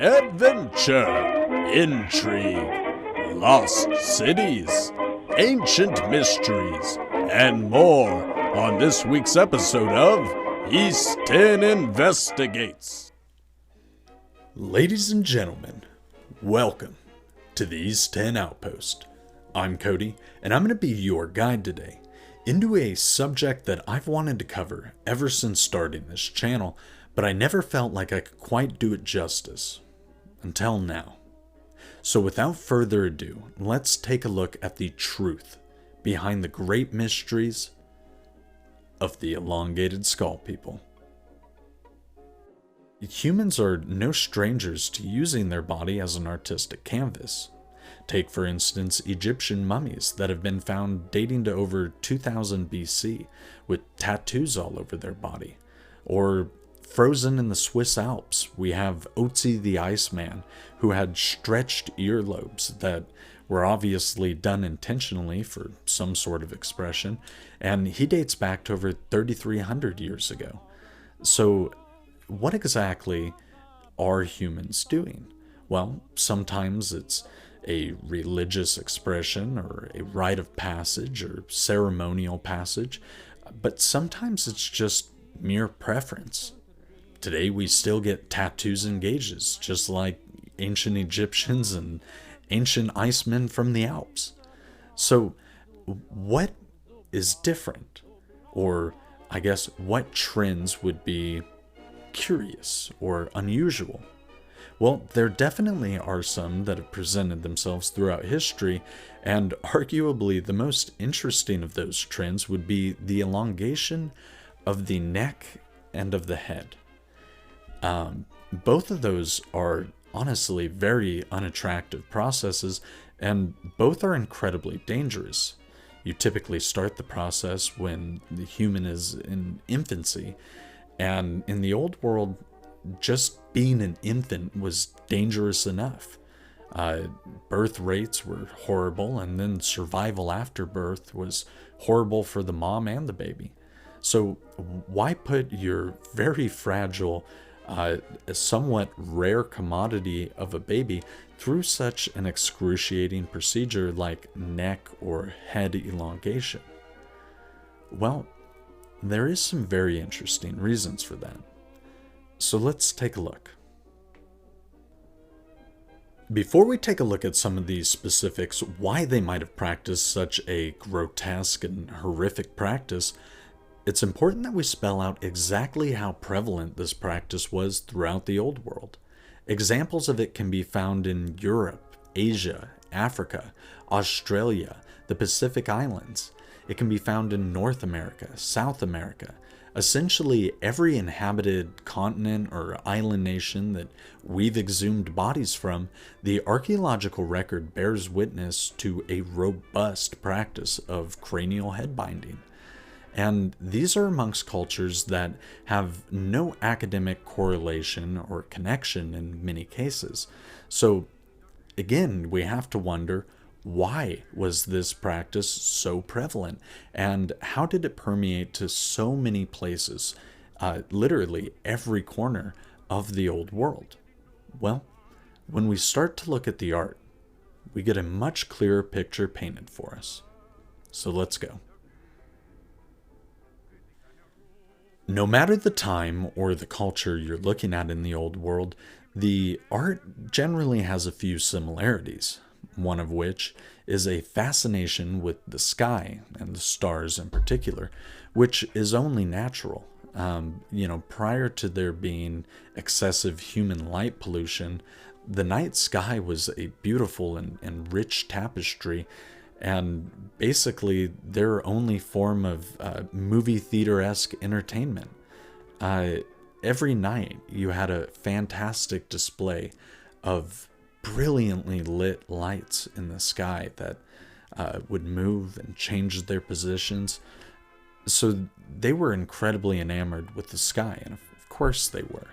adventure, intrigue, lost cities, ancient mysteries, and more on this week's episode of East10 Investigates. Ladies and gentlemen, welcome to the East10 Outpost. I'm Cody, and I'm going to be your guide today into a subject that I've wanted to cover ever since starting this channel, but I never felt like I could quite do it justice. Until now. So without further ado, let's take a look at the truth behind the great mysteries of the elongated skull people. Humans are no strangers to using their body as an artistic canvas. Take, for instance, Egyptian mummies that have been found dating to over 2000 BC with tattoos all over their body. Or frozen in the Swiss Alps, we have Otzi the Iceman, who had stretched earlobes that were obviously done intentionally for some sort of expression, and he dates back to over 3,300 years ago. So, what exactly are humans doing? Well, sometimes it's a religious expression or a rite of passage or ceremonial passage, but sometimes it's just mere preference. Today we still get tattoos and gauges, just like ancient Egyptians and ancient Icemen from the Alps. So what is different? Or I guess what trends would be curious or unusual? Well, there definitely are some that have presented themselves throughout history, and arguably the most interesting of those trends would be the elongation of the neck and of the head. Both of those are honestly very unattractive processes, and both are incredibly dangerous. You typically start the process when the human is in infancy, and in the old world, just being an infant was dangerous enough. Birth rates were horrible, and then survival after birth was horrible for the mom and the baby. So why put your very fragile, somewhat rare commodity of a baby through such an excruciating procedure like neck or head elongation? Well, there is some very interesting reasons for that. So let's take a look. Before we take a look at some of these specifics, why they might have practiced such a grotesque and horrific practice, it's important that we spell out exactly how prevalent this practice was throughout the Old World. Examples of it can be found in Europe, Asia, Africa, Australia, the Pacific Islands. It can be found in North America, South America, essentially every inhabited continent or island nation that we've exhumed bodies from. The archaeological record bears witness to a robust practice of cranial head binding. And these are amongst cultures that have no academic correlation or connection in many cases. So again, we have to wonder, why was this practice so prevalent, and how did it permeate to so many places, literally every corner of the old world? Well, when we start to look at the art, we get a much clearer picture painted for us. So let's go. No matter the time or the culture you're looking at in the old world, the art generally has a few similarities. One of which is a fascination with the sky and the stars in particular, which is only natural. Prior to there being excessive human light pollution, the night sky was a beautiful and rich tapestry, and basically their only form of movie theater-esque entertainment. Every night you had a fantastic display of brilliantly lit lights in the sky that would move and change their positions. So they were incredibly enamored with the sky, and of course they were.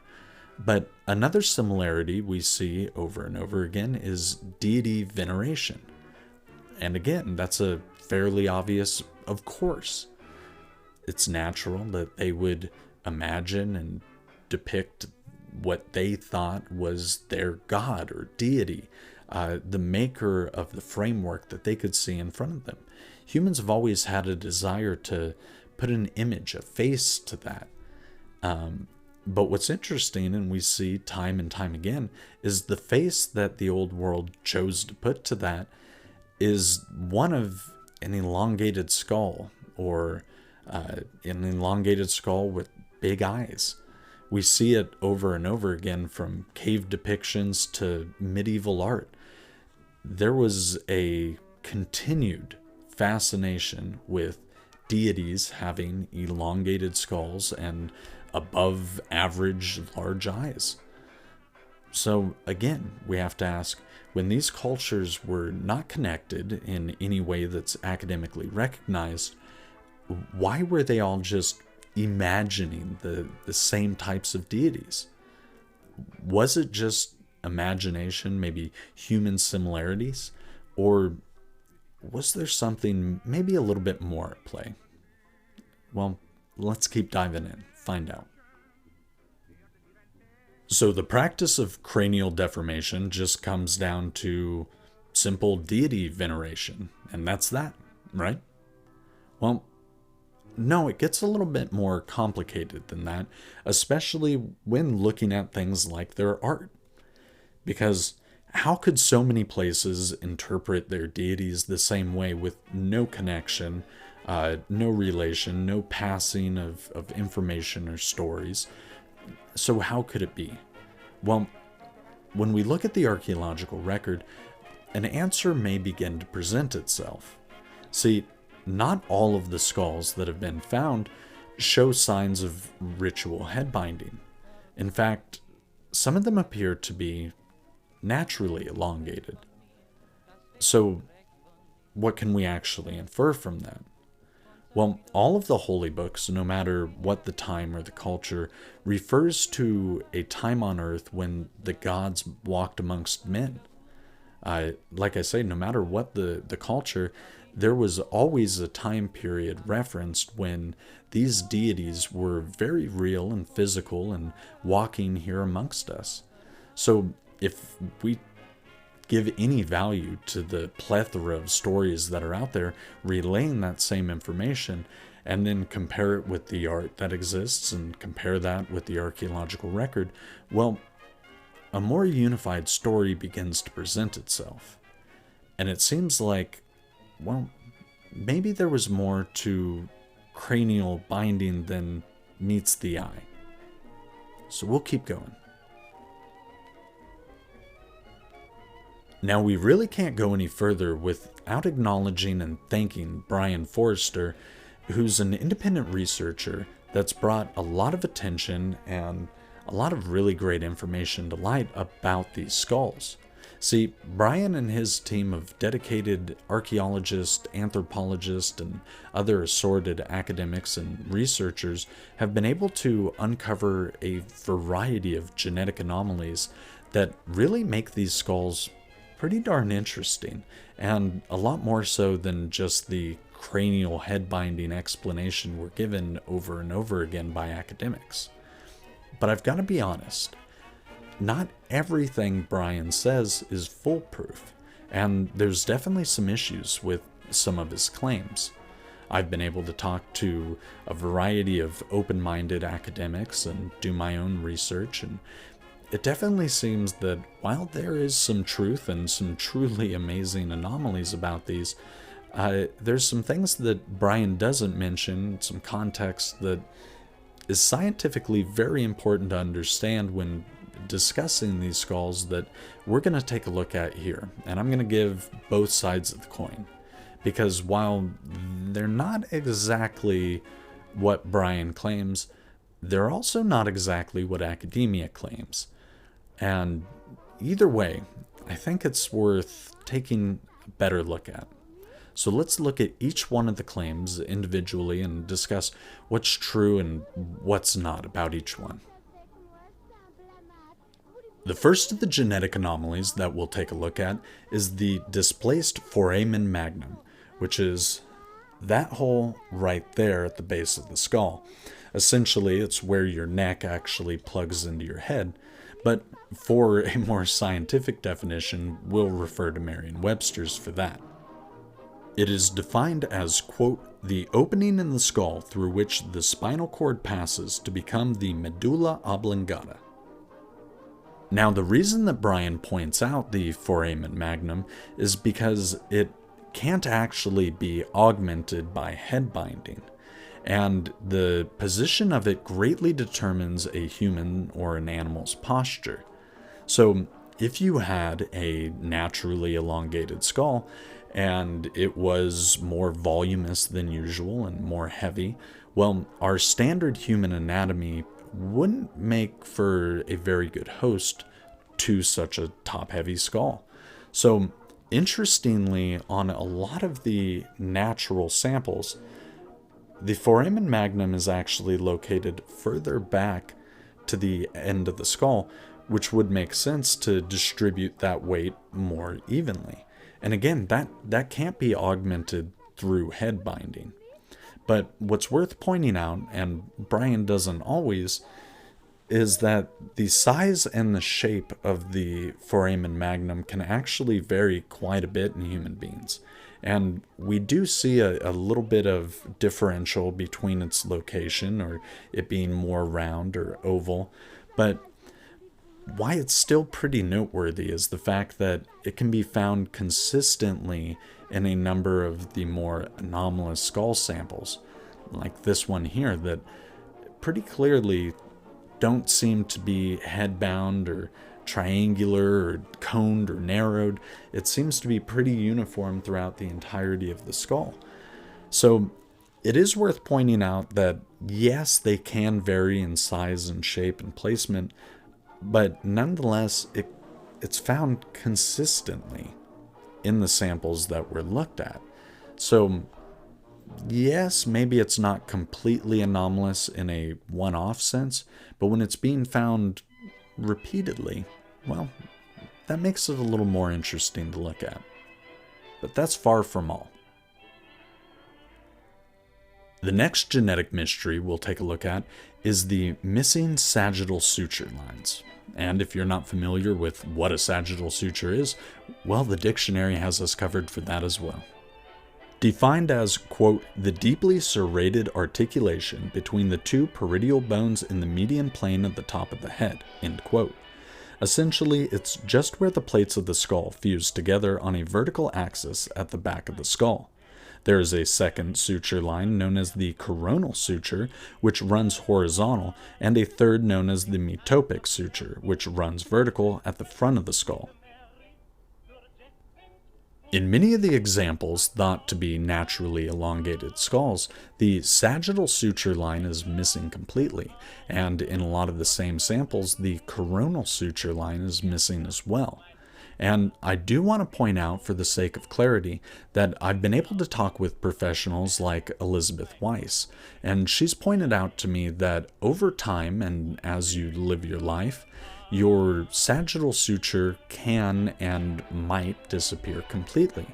But another similarity we see over and over again is deity veneration. And again, that's a fairly obvious of course. It's natural that they would imagine and depict what they thought was their god or deity, the maker of the framework that they could see in front of them. Humans have always had a desire to put an image, a face to that. But what's interesting, and we see time and time again, is the face that the old world chose to put to that is one of an elongated skull, or an elongated skull with big eyes. We see it over and over again, from cave depictions to medieval art. There was a continued fascination with deities having elongated skulls and above average large eyes. So again, we have to ask, when these cultures were not connected in any way that's academically recognized, why were they all just imagining the same types of deities? Was it just imagination, maybe human similarities? Or was there something maybe a little bit more at play? Well, let's keep diving in, find out. So the practice of cranial deformation just comes down to simple deity veneration, and that's that, right? Well, no, it gets a little bit more complicated than that, especially when looking at things like their art. Because how could so many places interpret their deities the same way, with no connection, no relation, no passing of information or stories? So how could it be? Well, when we look at the archaeological record, an answer may begin to present itself. See, not all of the skulls that have been found show signs of ritual head binding. In fact, some of them appear to be naturally elongated. So, what can we actually infer from that? Well, all of the holy books, no matter what the time or the culture, refers to a time on earth when the gods walked amongst men. Like I say, no matter what the culture, there was always a time period referenced when these deities were very real and physical and walking here amongst us. So if we give any value to the plethora of stories that are out there relaying that same information, and then compare it with the art that exists and compare that with the archaeological record, well, a more unified story begins to present itself. And it seems like, well, maybe there was more to cranial binding than meets the eye. So we'll keep going. Now, we really can't go any further without acknowledging and thanking Brian Forrester, who's an independent researcher that's brought a lot of attention and a lot of really great information to light about these skulls. See, Brian and his team of dedicated archaeologists, anthropologists, and other assorted academics and researchers have been able to uncover a variety of genetic anomalies that really make these skulls pretty darn interesting, and a lot more so than just the cranial head binding explanation we're given over and over again by academics. But I've got to be honest, not everything Brian says is foolproof, and there's definitely some issues with some of his claims. I've been able to talk to a variety of open-minded academics and do my own research, and it definitely seems that while there is some truth and some truly amazing anomalies about these, there's some things that Brian doesn't mention, some context that is scientifically very important to understand when discussing these skulls that we're going to take a look at here. And I'm going to give both sides of the coin, because while they're not exactly what Brian claims, they're also not exactly what academia claims. And either way, I think it's worth taking a better look at. So let's look at each one of the claims individually and discuss what's true and what's not about each one. The first of the genetic anomalies that we'll take a look at is the displaced foramen magnum, which is that hole right there at the base of the skull. Essentially, it's where your neck actually plugs into your head. but for a more scientific definition, we'll refer to Merriam-Webster's for that. It is defined as, quote, the opening in the skull through which the spinal cord passes to become the medulla oblongata. Now, the reason that Brian points out the foramen magnum is because it can't actually be augmented by head binding, and the position of it greatly determines a human or an animal's posture. So, if you had a naturally elongated skull, and it was more voluminous than usual and more heavy, well, our standard human anatomy wouldn't make for a very good host to such a top-heavy skull. So, interestingly, on a lot of the natural samples, the foramen magnum is actually located further back to the end of the skull, which would make sense to distribute that weight more evenly. And again, that can't be augmented through head binding. But what's worth pointing out, and Brian doesn't always, is that the size and the shape of the foramen magnum can actually vary quite a bit in human beings. And we do see a little bit of differential between its location, or it being more round or oval. But why it's still pretty noteworthy is the fact that it can be found consistently in a number of the more anomalous skull samples, like this one here, that pretty clearly don't seem to be head-bound or triangular or coned or narrowed. It seems to be pretty uniform throughout the entirety of the skull. So it is worth pointing out that yes, they can vary in size and shape and placement, but nonetheless, it's found consistently in the samples that were looked at. So yes, maybe it's not completely anomalous in a one-off sense, but when it's being found repeatedly, well, that makes it a little more interesting to look at. But that's far from all. The next genetic mystery we'll take a look at is the missing sagittal suture lines. And if you're not familiar with what a sagittal suture is, well, the dictionary has us covered for that as well. Defined as, quote, the deeply serrated articulation between the two parietal bones in the median plane at the top of the head, end quote. Essentially, it's just where the plates of the skull fuse together on a vertical axis at the back of the skull. There is a second suture line known as the coronal suture, which runs horizontal, and a third known as the metopic suture, which runs vertical at the front of the skull. In many of the examples thought to be naturally elongated skulls, the sagittal suture line is missing completely, and in a lot of the same samples, the coronal suture line is missing as well. And I do want to point out, for the sake of clarity, that I've been able to talk with professionals like Elizabeth Weiss, and she's pointed out to me that over time, and as you live your life, your sagittal suture can and might disappear completely.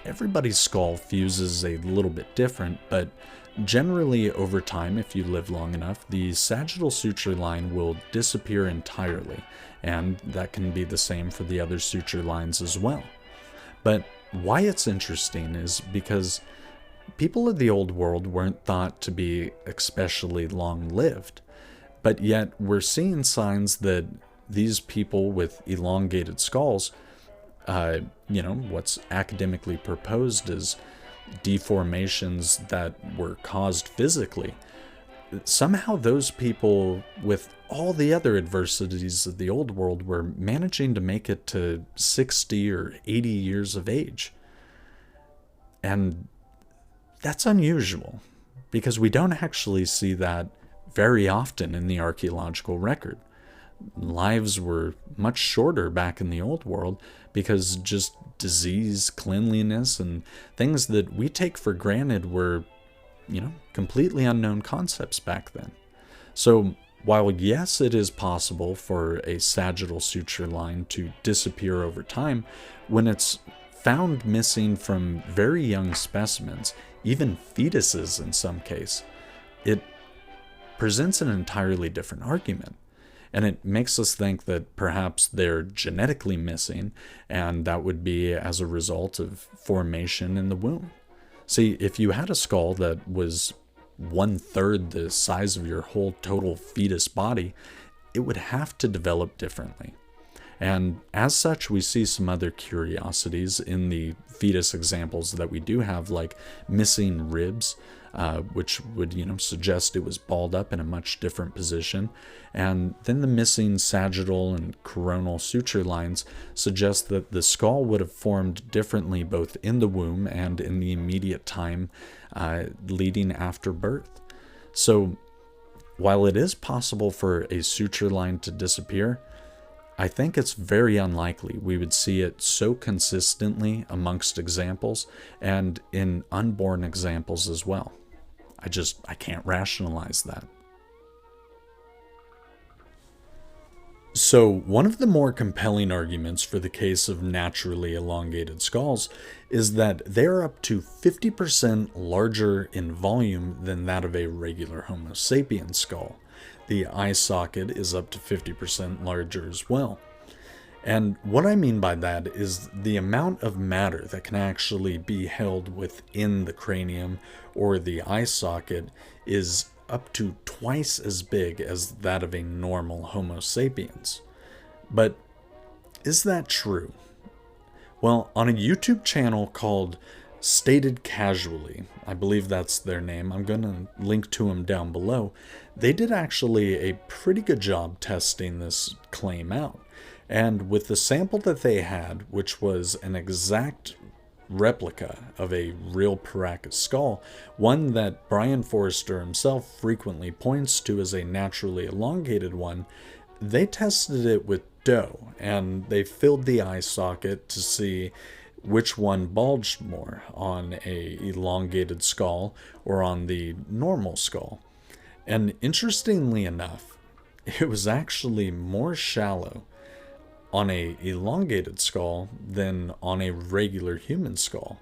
Everybody's skull fuses a little bit different, but generally over time, if you live long enough, the sagittal suture line will disappear entirely, and that can be the same for the other suture lines as well. But why it's interesting is because people of the old world weren't thought to be especially long-lived, but yet we're seeing signs that these people with elongated skulls, what's academically proposed as deformations that were caused physically, somehow those people with all the other adversities of the old world were managing to make it to 60 or 80 years of age. And that's unusual, because we don't actually see that very often in the archaeological record. Lives were much shorter back in the old world because just disease, cleanliness, and things that we take for granted were, completely unknown concepts back then. So while yes, it is possible for a sagittal suture line to disappear over time, when it's found missing from very young specimens, even fetuses in some case, it presents an entirely different argument. And it makes us think that perhaps they're genetically missing, and that would be as a result of formation in the womb. See, if you had a skull that was 1/3 the size of your whole total fetus body, it would have to develop differently. And as such, we see some other curiosities in the fetus examples that we do have, like missing ribs, which would, suggest it was balled up in a much different position. And then the missing sagittal and coronal suture lines suggest that the skull would have formed differently both in the womb and in the immediate time leading after birth. So while it is possible for a suture line to disappear, I think it's very unlikely we would see it so consistently amongst examples and in unborn examples as well. I can't rationalize that. So one of the more compelling arguments for the case of naturally elongated skulls is that they're up to 50% larger in volume than that of a regular Homo sapiens skull. The eye socket is up to 50% larger as well. And what I mean by that is the amount of matter that can actually be held within the cranium or the eye socket is up to twice as big as that of a normal Homo sapiens. But is that true? Well, on a YouTube channel called Stated Casually, I believe that's their name, I'm going to link to them down below, they did actually a pretty good job testing this claim out. And with the sample that they had, which was an exact replica of a real paracas skull, one that Brian Forrester himself frequently points to as a naturally elongated one, they tested it with dough, and they filled the eye socket to see which one bulged more, on a elongated skull or on the normal skull. And interestingly enough, it was actually more shallow on a elongated skull than on a regular human skull.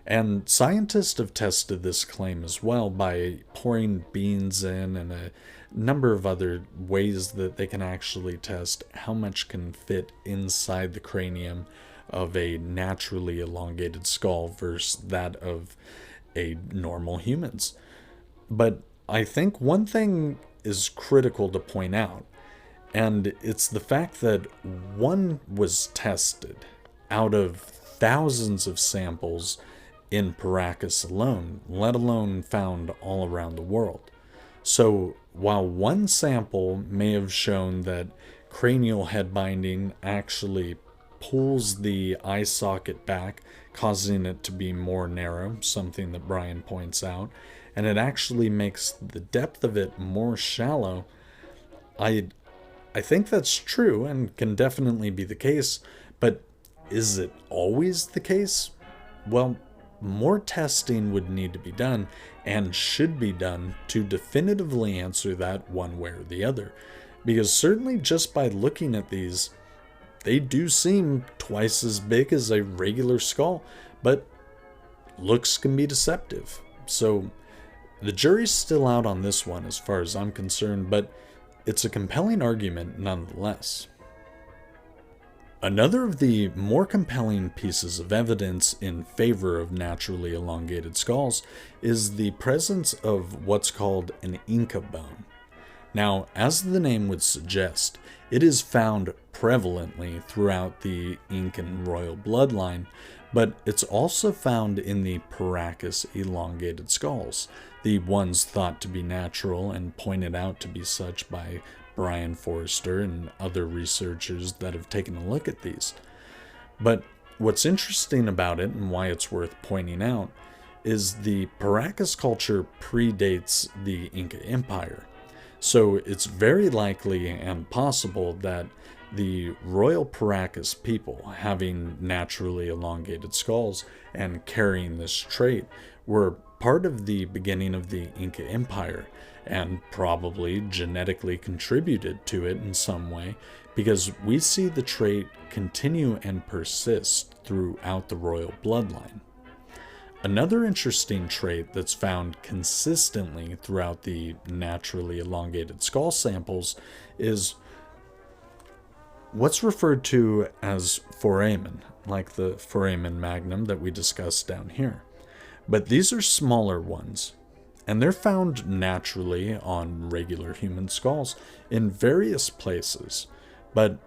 And scientists have tested this claim as well by pouring beans in and a number of other ways that they can actually test how much can fit inside the cranium of a naturally elongated skull versus that of a normal human's. But I think one thing is critical to point out, and it's the fact that one was tested out of thousands of samples in paracas alone, let alone found all around the world. So while one sample may have shown that cranial head binding actually pulls the eye socket back, causing it to be more narrow, something that Brian points out, and it actually makes the depth of it more shallow, I think that's true and can definitely be the case, but is it always the case? Well, more testing would need to be done and should be done to definitively answer that one way or the other, because certainly just by looking at these, they do seem twice as big as a regular skull, but looks can be deceptive. So the jury's still out on this one as far as I'm concerned, but it's a compelling argument nonetheless. Another of the more compelling pieces of evidence in favor of naturally elongated skulls is the presence of what's called an Inca bone. Now, as the name would suggest, it is found prevalently throughout the Incan royal bloodline, but it's also found in the paracas elongated skulls, the ones thought to be natural and pointed out to be such by Brian Forrester and other researchers that have taken a look at these. But what's interesting about it and why it's worth pointing out is the paracas culture predates the Inca Empire. So it's very likely and possible that the royal paracas people, having naturally elongated skulls and carrying this trait, were part of the beginning of the Inca Empire and probably genetically contributed to it in some way, because we see the trait continue and persist throughout the royal bloodline. Another interesting trait that's found consistently throughout the naturally elongated skull samples is what's referred to as foramen, like the foramen magnum that we discussed down here. But these are smaller ones, and they're found naturally on regular human skulls in various places. But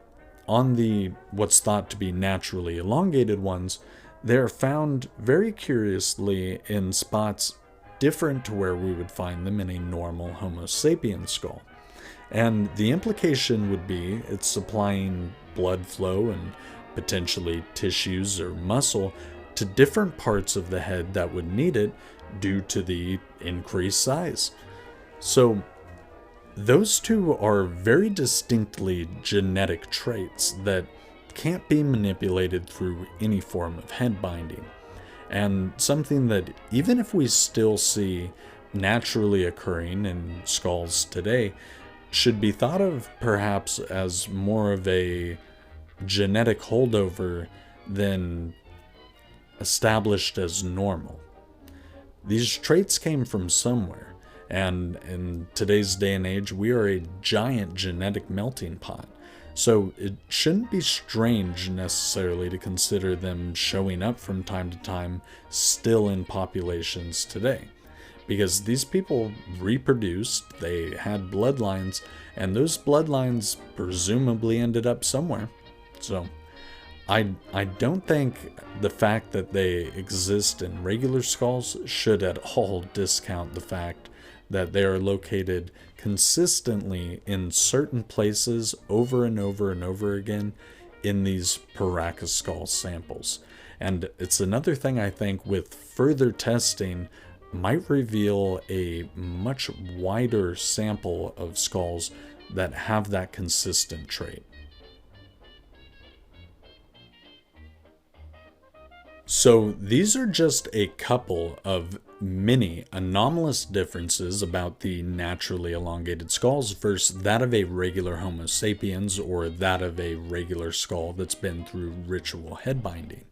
on the what's thought to be naturally elongated ones, they're found very curiously in spots different to where we would find them in a normal Homo sapiens skull. And the implication would be it's supplying blood flow and potentially tissues or muscle to different parts of the head that would need it due to the increased size. So those two are very distinctly genetic traits that can't be manipulated through any form of head binding, and something that even if we still see naturally occurring in skulls today, should be thought of perhaps as more of a genetic holdover than established as normal. These traits came from somewhere, and in today's day and age, we are a giant genetic melting pot. So it shouldn't be strange necessarily to consider them showing up from time to time still in populations today. Because these people reproduced, they had bloodlines, and those bloodlines presumably ended up somewhere. So I don't think the fact that they exist in regular skulls should at all discount the fact that they are located consistently in certain places over and over and over again in these paracas skull samples. And it's another thing I think with further testing might reveal a much wider sample of skulls that have that consistent trait. So these are just a couple of many anomalous differences about the naturally elongated skulls versus that of a regular Homo sapiens or that of a regular skull that's been through ritual head binding.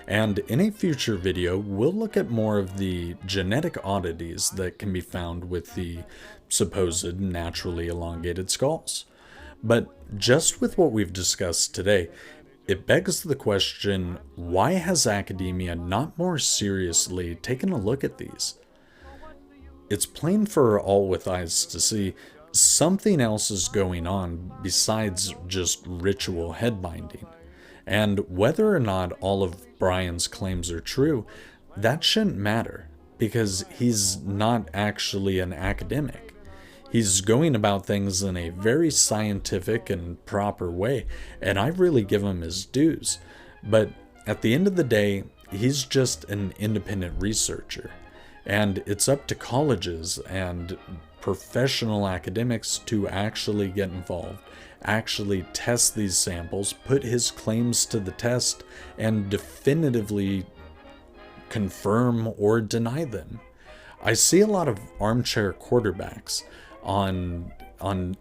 And in a future video, we'll look at more of the genetic oddities that can be found with the supposed naturally elongated skulls. But just with what we've discussed today, it begs the question, why has academia not more seriously taken a look at these? It's plain for all with eyes to see something else is going on besides just ritual head binding. And whether or not all of Brian's claims are true, that shouldn't matter, because he's not actually an academic. He's going about things in a very scientific and proper way, and I really give him his dues. But at the end of the day, he's just an independent researcher, and it's up to colleges and professional academics to actually get involved, actually test these samples, put his claims to the test, and definitively confirm or deny them. I see a lot of armchair quarterbacks on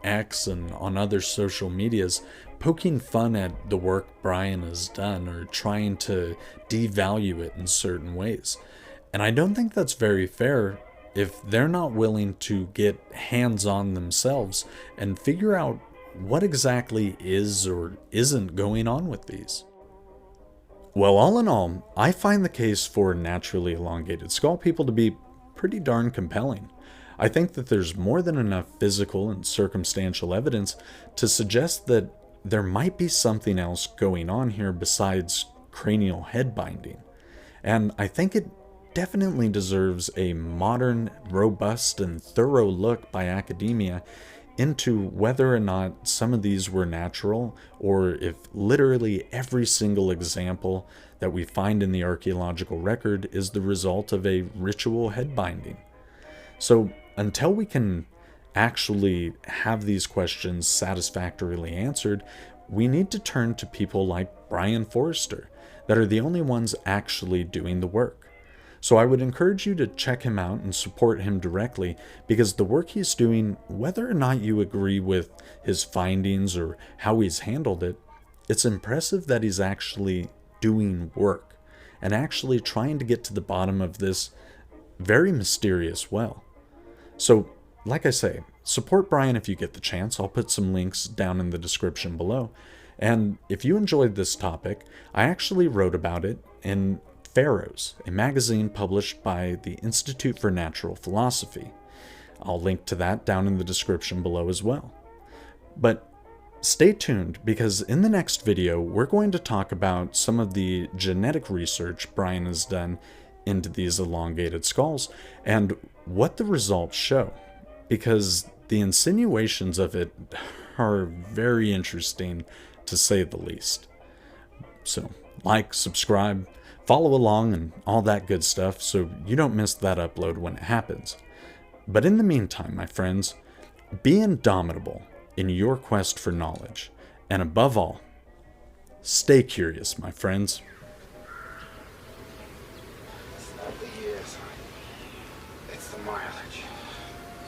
X and on other social medias poking fun at the work Brian has done or trying to devalue it in certain ways. And I don't think that's very fair if they're not willing to get hands-on themselves and figure out what exactly is or isn't going on with these. Well, all in all, I find the case for naturally elongated skull people to be pretty darn compelling. I think that there's more than enough physical and circumstantial evidence to suggest that there might be something else going on here besides cranial head binding. And I think it definitely deserves a modern, robust, and thorough look by academia into whether or not some of these were natural, or if literally every single example that we find in the archaeological record is the result of a ritual head binding. So until we can actually have these questions satisfactorily answered, we need to turn to people like Brian Forrester that are the only ones actually doing the work. So I would encourage you to check him out and support him directly, because the work he's doing, whether or not you agree with his findings or how he's handled it, it's impressive that he's actually doing work and actually trying to get to the bottom of this very mysterious well. So, like I say, support Brian if you get the chance. I'll put some links down in the description below. And if you enjoyed this topic, I actually wrote about it in Pharaohs, a magazine published by the Institute for Natural Philosophy. I'll link to that down in the description below as well. But stay tuned, because in the next video, we're going to talk about some of the genetic research Brian has done into these elongated skulls and what the results show, because the insinuations of it are very interesting, to say the least. So, like, subscribe, follow along, and all that good stuff so you don't miss that upload when it happens. But in the meantime, my friends, be indomitable in your quest for knowledge, and above all, stay curious, my friends.